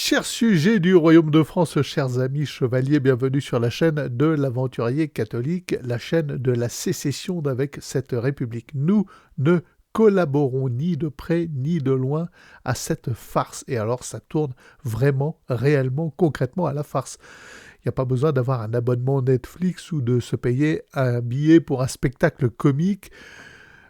Chers sujets du Royaume de France, chers amis chevaliers, bienvenue sur la chaîne de l'Aventurier catholique, la chaîne de la sécession d'avec cette République. Nous ne collaborons ni de près ni de loin à cette farce. Et alors ça tourne vraiment, réellement, concrètement à la farce. Il n'y a pas besoin d'avoir un abonnement Netflix ou de se payer un billet pour un spectacle comique.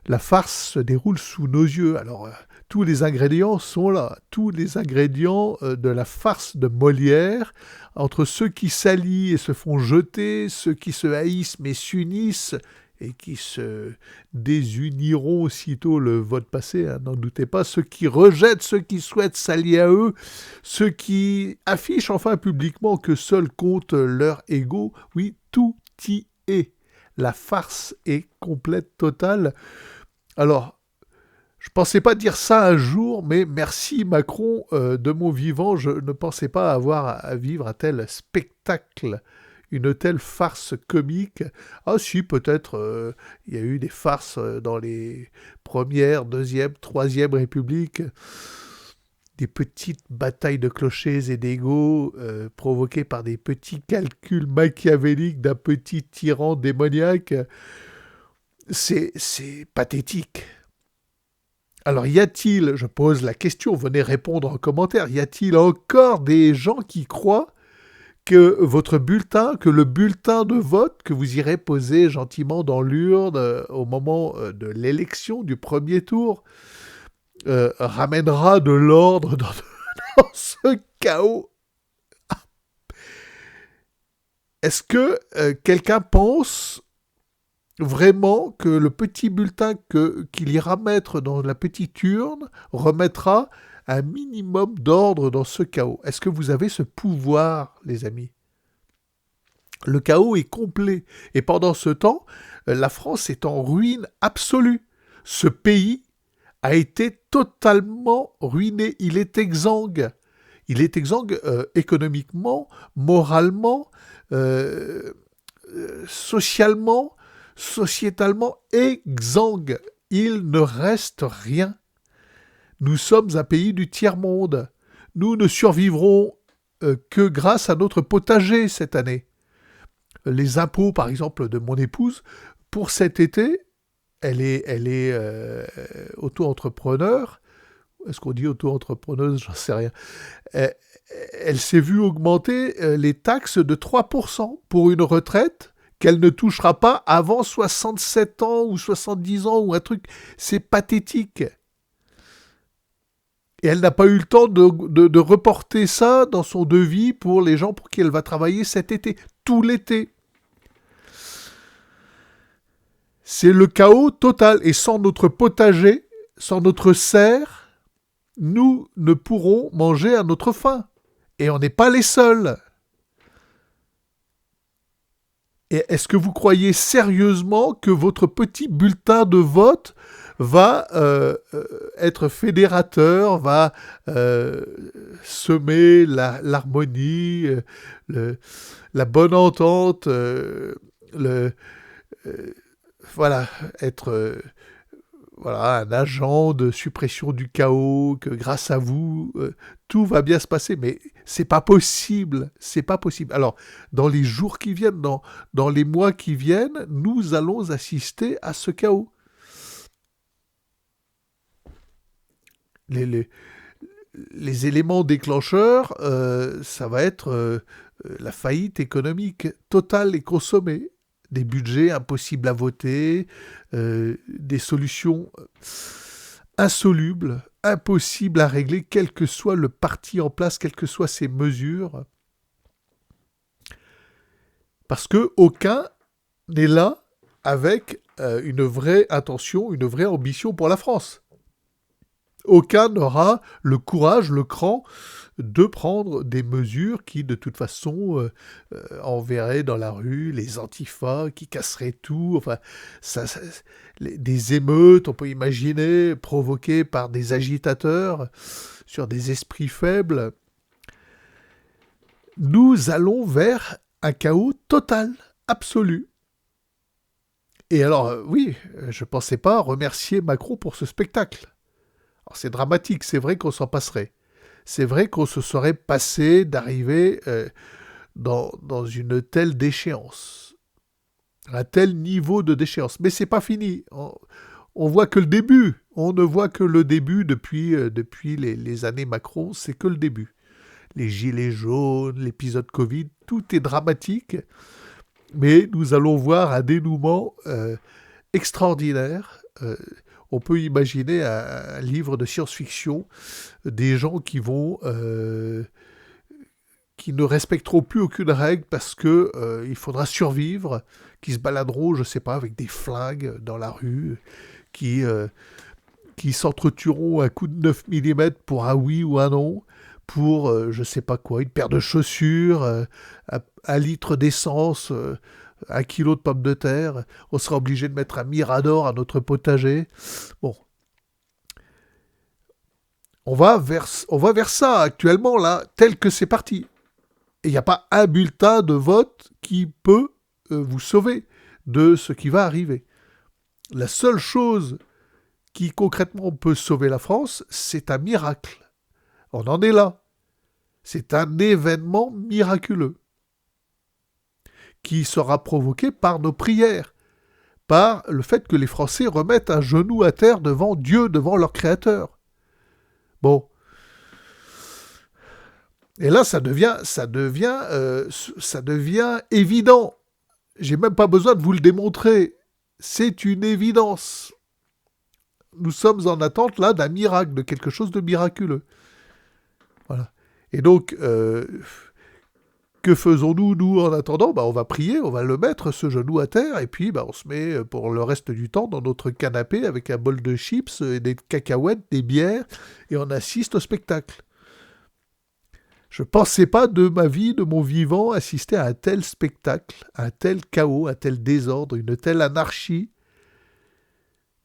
La farce se déroule sous nos yeux. Alors, tous les ingrédients sont là. Tous les ingrédients de la farce de Molière, entre ceux qui s'allient et se font jeter, ceux qui se haïssent mais s'unissent et qui se désuniront aussitôt le vote passé, hein, n'en doutez pas, ceux qui rejettent, ceux qui souhaitent s'allier à eux, ceux qui affichent enfin publiquement que seul compte leur ego. Oui, tout y est. La farce est complète, totale. Alors, je ne pensais pas dire ça un jour, mais merci Macron, de mon vivant, je ne pensais pas avoir à vivre un tel spectacle, une telle farce comique. Ah si, peut-être, il y a eu des farces dans les premières, deuxième, troisième Républiques, des petites batailles de clochers et d'égos provoquées par des petits calculs machiavéliques d'un petit tyran démoniaque. C'est pathétique. Alors, y a-t-il, je pose la question, venez répondre en commentaire, y a-t-il encore des gens qui croient que votre bulletin, que le bulletin de vote que vous irez poser gentiment dans l'urne au moment de l'élection du premier tour ramènera de l'ordre dans ce chaos? Est-ce que quelqu'un pense vraiment que le petit bulletin qu'il ira mettre dans la petite urne remettra un minimum d'ordre dans ce chaos? Est-ce que vous avez ce pouvoir, les amis? Le chaos est complet. Et pendant ce temps, la France est en ruine absolue. Ce pays a été totalement ruiné. Il est exsangue. Il est exsangue économiquement, moralement, socialement, sociétalement exsangue. Il ne reste rien. Nous sommes un pays du tiers-monde. Nous ne survivrons que grâce à notre potager cette année. Les impôts, par exemple, de mon épouse, pour cet été, elle est auto-entrepreneur. Est-ce qu'on dit auto-entrepreneuse? J'en sais rien. Elle s'est vue augmenter les taxes de 3% pour une retraite qu'elle ne touchera pas avant 67 ans ou 70 ans ou un truc. C'est pathétique. Et elle n'a pas eu le temps de reporter ça dans son devis pour les gens pour qui elle va travailler cet été, tout l'été. C'est le chaos total. Et sans notre potager, sans notre serre, nous ne pourrons manger à notre faim. Et on n'est pas les seuls. Et est-ce que vous croyez sérieusement que votre petit bulletin de vote va être fédérateur, va semer l'harmonie, la bonne entente, voilà, être voilà, un agent de suppression du chaos, que grâce à vous, tout va bien se passer. Mais c'est pas possible, c'est pas possible. Alors, dans les jours qui viennent, dans les mois qui viennent, nous allons assister à ce chaos. Les éléments déclencheurs, ça va être la faillite économique totale et consommée. Des budgets impossibles à voter, des solutions insolubles, impossibles à régler, quel que soit le parti en place, quelles que soient ses mesures. Parce qu'aucun n'est là avec une vraie intention, une vraie ambition pour la France. Aucun n'aura le courage, le cran de prendre des mesures qui, de toute façon, enverraient dans la rue les antifas, qui casseraient tout. Enfin, des émeutes, on peut imaginer, provoquées par des agitateurs sur des esprits faibles. Nous allons vers un chaos total, absolu. Et alors, oui, je ne pensais pas remercier Macron pour ce spectacle. Alors, c'est dramatique, c'est vrai qu'on s'en passerait. c'est vrai qu'on se serait passé d'arriver dans une telle déchéance, un tel niveau de déchéance. Mais c'est pas fini. On voit que le début. On ne voit que le début depuis les années Macron, c'est que le début. Les gilets jaunes, l'épisode Covid, tout est dramatique, mais nous allons voir un dénouement extraordinaire. On peut imaginer un livre de science-fiction, des gens qui ne respecteront plus aucune règle parce que il faudra survivre, qui se baladeront, je sais pas, avec des flingues dans la rue, qui, euh, qui s'entretueront à coup de 9 mm pour un oui ou un non, pour je sais pas quoi, une paire de chaussures, un litre d'essence, 1 kilo de pommes de terre. On sera obligé de mettre un mirador à notre potager. Bon, on va vers ça actuellement, là, tel que c'est parti. Et il n'y a pas un bulletin de vote qui peut vous sauver de ce qui va arriver. La seule chose qui concrètement peut sauver la France, c'est un miracle. On en est là. C'est un événement miraculeux qui sera provoqué par nos prières, par le fait que les Français remettent un genou à terre devant Dieu, devant leur Créateur. Bon. Et là, ça devient évident. J'ai même pas besoin de vous le démontrer. C'est une évidence. Nous sommes en attente là d'un miracle, de quelque chose de miraculeux. Voilà. Et donc, que faisons-nous, nous, en attendant? On va prier, on va le mettre, ce genou à terre, et puis on se met pour le reste du temps dans notre canapé avec un bol de chips, et des cacahuètes, des bières, et on assiste au spectacle. Je ne pensais pas de ma vie, de mon vivant, assister à un tel spectacle, à un tel chaos, un tel désordre, une telle anarchie.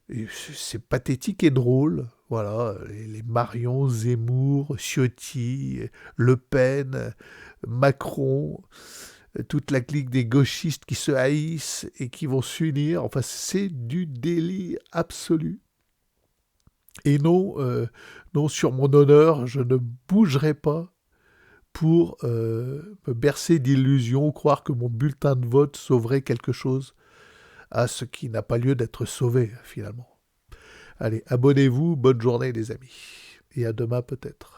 Et c'est pathétique et drôle. Voilà, les Marion, Zemmour, Ciotti, Le Pen, Macron, toute la clique des gauchistes qui se haïssent et qui vont s'unir. Enfin, c'est du délit absolu. Et non, non, sur mon honneur, je ne bougerai pas pour me bercer d'illusions, croire que mon bulletin de vote sauverait quelque chose à ce qui n'a pas lieu d'être sauvé, finalement. Allez, abonnez-vous, bonne journée les amis, et à demain peut-être.